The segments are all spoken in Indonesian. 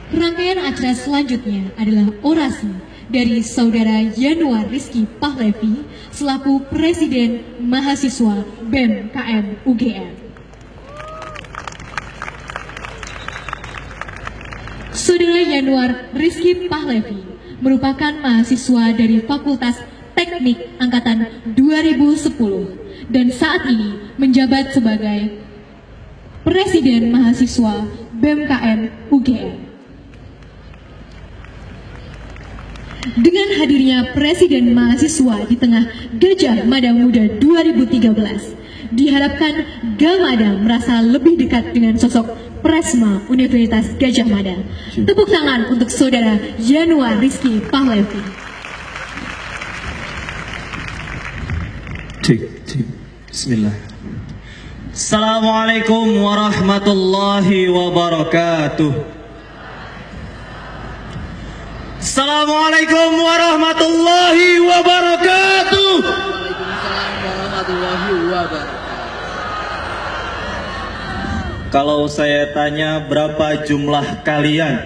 Rangkaian acara selanjutnya adalah orasi dari Saudara Yanuar Rizky Pahlevi selaku Presiden Mahasiswa BEM KM UGM. Saudara Yanuar Rizky Pahlevi merupakan mahasiswa dari Fakultas Teknik Angkatan 2010 dan saat ini menjabat sebagai Presiden Mahasiswa BEM KM UGM. Dengan hadirnya Presiden Mahasiswa di tengah Gajah Mada Muda 2013, diharapkan Gamada merasa lebih dekat dengan sosok Presma Universitas Gajah Mada. Tepuk tangan untuk Saudara Yanuar Rizky Pahlevi. Bismillah. Assalamualaikum warahmatullahi wabarakatuh. Assalamualaikum warahmatullahi wabarakatuh. Waalaikumsalam warahmatullahi wabarakatuh. Kalau saya tanya berapa jumlah kalian,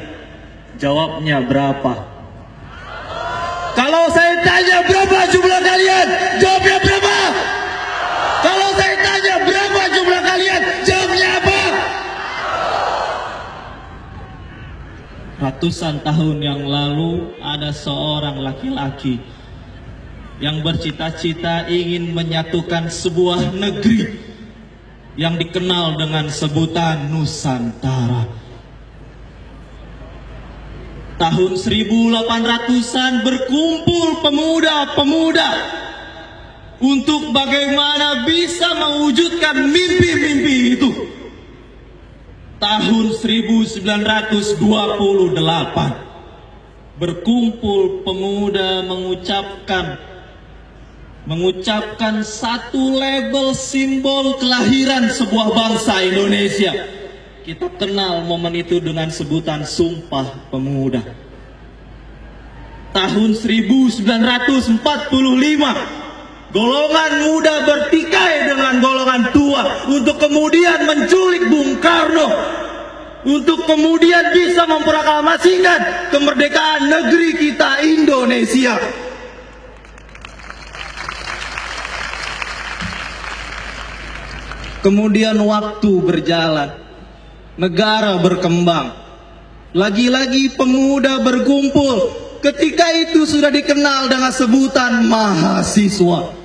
jawabnya berapa? Kalau saya tanya berapa jumlah kalian, jawabnya berapa? Kalau saya tanya berapa jumlah kalian, jawabnya apa? Ratusan tahun yang lalu ada seorang laki-laki yang bercita-cita ingin menyatukan sebuah negeri yang dikenal dengan sebutan Nusantara. Tahun 1800-an berkumpul pemuda-pemuda untuk bagaimana bisa mewujudkan mimpi-mimpi itu. Tahun 1928 berkumpul pemuda mengucapkan satu label simbol kelahiran sebuah bangsa Indonesia. Kita kenal momen itu dengan sebutan Sumpah Pemuda. Tahun 1945 golongan muda bertikai dengan golongan tua untuk kemudian menculik Bung Karno, untuk kemudian bisa memproklamasikan kemerdekaan negeri kita Indonesia. Kemudian waktu berjalan, negara berkembang, lagi-lagi pemuda berkumpul. Ketika itu sudah dikenal dengan sebutan mahasiswa.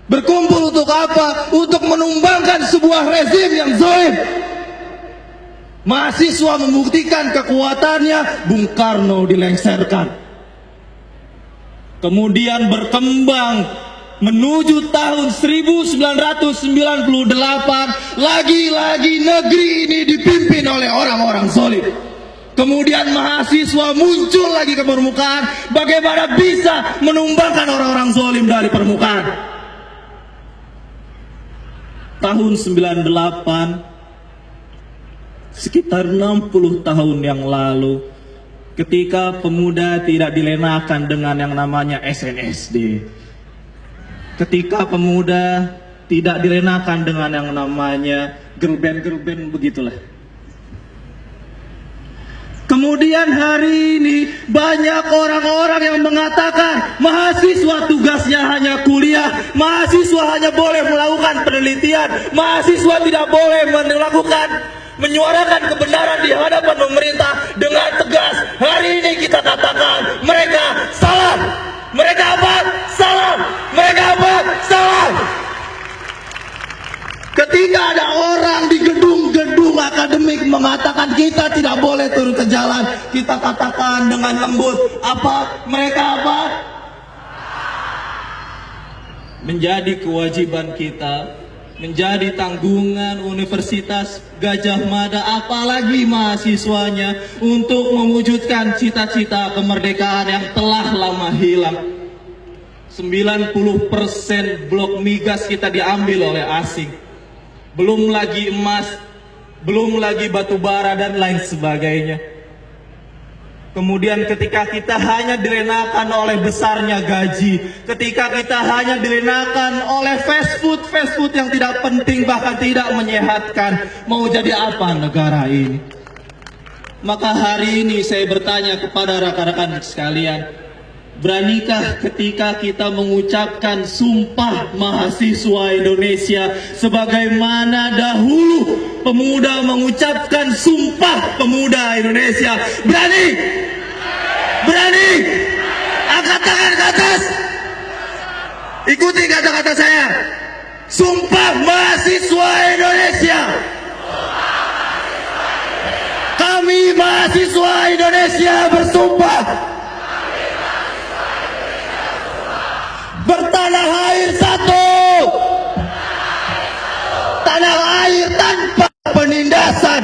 Berkumpul untuk apa? Untuk menumbangkan sebuah rezim yang zalim. Mahasiswa membuktikan kekuatannya, Bung Karno dilengsarkan. Kemudian berkembang menuju tahun 1998, lagi-lagi negeri ini dipimpin oleh orang-orang zalim. Kemudian mahasiswa muncul lagi ke permukaan, bagaimana bisa menumbangkan orang-orang zalim dari permukaan. Tahun 98, sekitar 60 tahun yang lalu, ketika pemuda tidak dilenakan dengan yang namanya SNSD, ketika pemuda tidak dilenakan dengan yang namanya girl band begitulah. Kemudian hari ini banyak orang-orang yang mengatakan mahasiswa tugasnya hanya kuliah, mahasiswa hanya boleh melakukan penelitian, mahasiswa tidak boleh menyuarakan kebenaran di hadapan pemerintah dengan tegas. Hari ini kita katakan mereka salah. Mereka apa? Salah. Mereka apa? Salah. Ketika ada orang di gedung-gedung akademik mengatakan kita tidak boleh turun ke jalan, kita katakan dengan lembut, apa? Mereka apa? Menjadi kewajiban kita, menjadi tanggungan Universitas Gajah Mada, apalagi mahasiswanya, untuk mewujudkan cita-cita kemerdekaan yang telah lama hilang. 90% blok migas kita diambil oleh asing. Belum lagi emas, belum lagi batu bara dan lain sebagainya. Kemudian ketika kita hanya dilenakan oleh besarnya gaji, ketika kita hanya dilenakan oleh fast food yang tidak penting, bahkan tidak menyehatkan, mau jadi apa negara ini? Maka hari ini saya bertanya kepada rekan-rekan sekalian, beranikah ketika kita mengucapkan sumpah mahasiswa Indonesia sebagaimana dahulu pemuda mengucapkan sumpah pemuda Indonesia? Berani? Berani? Angkat tangan ke atas. Ikuti kata-kata saya. Sumpah mahasiswa Indonesia. Kami mahasiswa Indonesia bersumpah bertanah air satu, tanah air tanpa penindasan.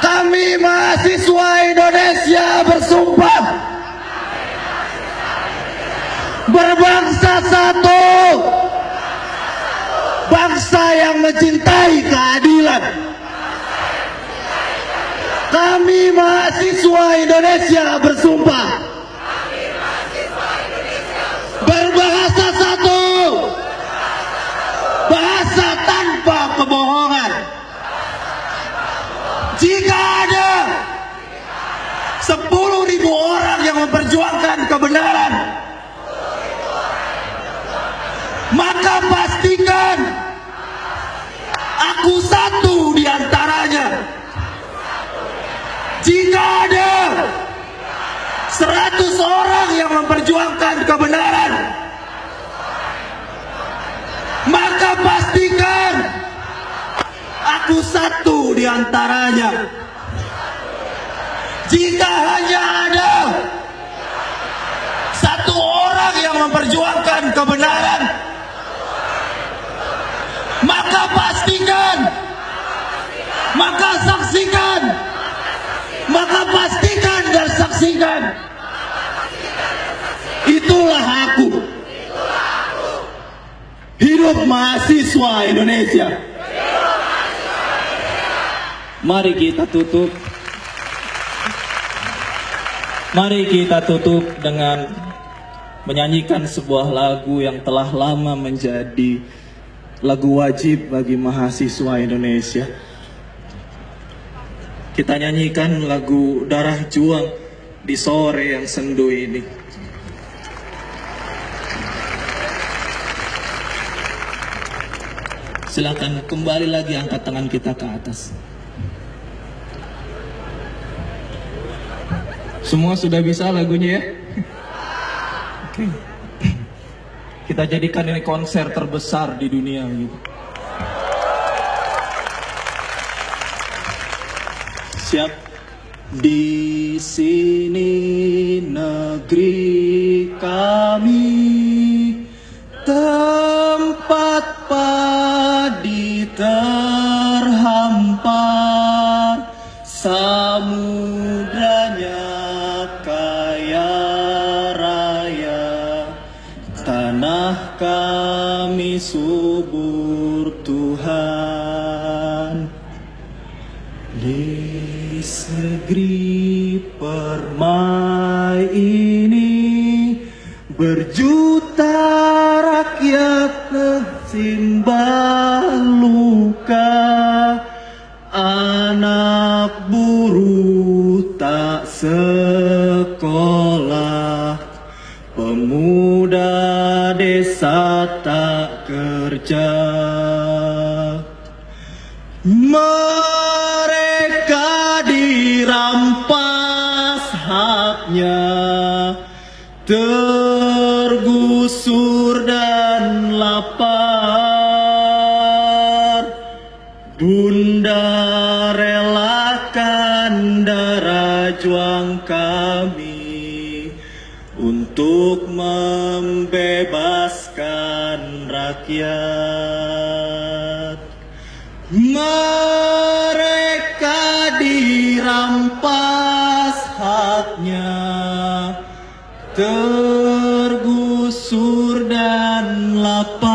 Kami mahasiswa Indonesia bersumpah berbangsa satu, bangsa yang mencintai keadilan. Kami mahasiswa Indonesia bersumpah berbahasa satu, bahasa tanpa kebohongan. Jika ada 10.000 orang yang memperjuangkan kebenaran, maka pastikan aku satu di antaranya. Jika ada 100 orang yang memperjuangkan kebenaran, maka pastikan aku satu di antaranya. Jika hanya ada 1 orang yang memperjuangkan kebenaran, maka pastikan, maka saksikan, maka pastikan dan saksikan, itulah aku. Hidup mahasiswa Indonesia. Mari kita tutup. Mari kita tutup dengan menyanyikan sebuah lagu yang telah lama menjadi lagu wajib bagi mahasiswa Indonesia. Kita nyanyikan lagu Darah Juang di sore yang sendu ini. Silakan kembali lagi angkat tangan kita ke atas. Semua sudah bisa lagunya ya? Oke. Kita jadikan ini konser terbesar di dunia gitu. Siap. Di sini negeri kami, tempat padi terhampar, samudranya kaya raya, tanah kami subur Tuhan. Di negeri permai ini berjuta rakyat tersimbah luka, anak buruh tak sekolah, pemuda desa tak kerja. Mereka dirampas haknya, tergusur dan lapar. Bunda relakan darah juang kami untuk membebaskan rakyat. Mereka dirampas haknya, tergusur dan lapar.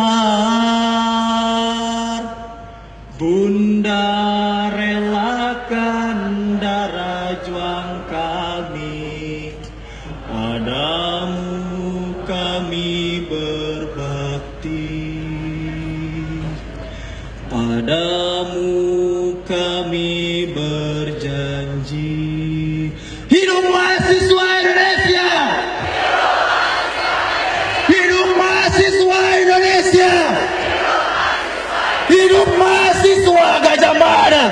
Bunda relakan darah juang kami, padamu kami berbakti, padamu kami berjanji. Hidup mahasiswa Indonesia! Hidup mahasiswa Indonesia! Hidup mahasiswa Gajah Mada!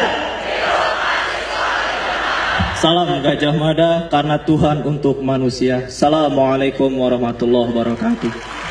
Salam Gajah Mada karena Tuhan untuk manusia. Assalamualaikum warahmatullahi wabarakatuh.